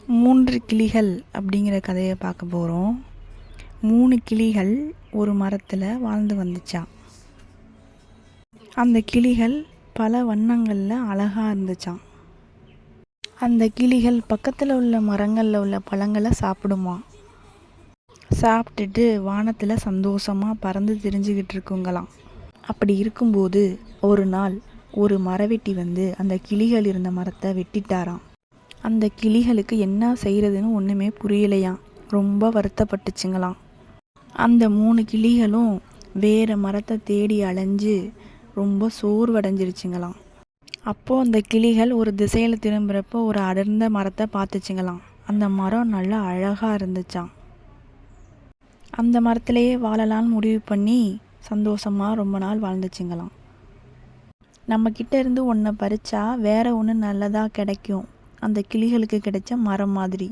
3 கிளிகள் அப்படிங்கிற கதையை பார்க்க போகிறோம். 3 கிளிகள் ஒரு மரத்தில் வாழ்ந்து வந்துச்சாம். அந்த கிளிகள் பல வண்ணங்களில் அழகாக இருந்துச்சாம். அந்த கிளிகள் பக்கத்தில் உள்ள மரங்களில் உள்ள பழங்களை சாப்பிடுமா. சாப்பிட்டுட்டு வானத்தில் சந்தோஷமாக பறந்து திரிஞ்சுக்கிட்டு இருக்குங்களாம். அப்படி இருக்கும்போது ஒரு நாள் ஒரு மரவெட்டி வந்து அந்த கிளிகள் இருந்த மரத்தை வெட்டிட்டாராம். அந்த கிளிகளுக்கு என்ன செய்கிறதுன்னு ஒன்றுமே புரியலையாம். ரொம்ப வருத்தப்பட்டுச்சுங்களாம். அந்த 3 கிளிகளும் வேறு மரத்தை தேடி அலைஞ்சு ரொம்ப சோர்வடைஞ்சிருச்சுங்களாம். அப்போது அந்த கிளிகள் ஒரு திசையில் திரும்புகிறப்போ ஒரு அடர்ந்த மரத்தை பார்த்துச்சுங்களாம். அந்த மரம் நல்லா அழகாக இருந்துச்சாம். அந்த மரத்திலேயே வாழலான்னு முடிவு பண்ணி சந்தோஷமாக ரொம்ப நாள் வாழ்ந்துச்சுங்களாம். நம்மக்கிட்ட இருந்து ஒன்றை பறித்தா வேறு ஒன்று நல்லதாக கிடைக்கும். அந்த கிளிகளுக்கு கிடைச்ச மரம் மாதிரி.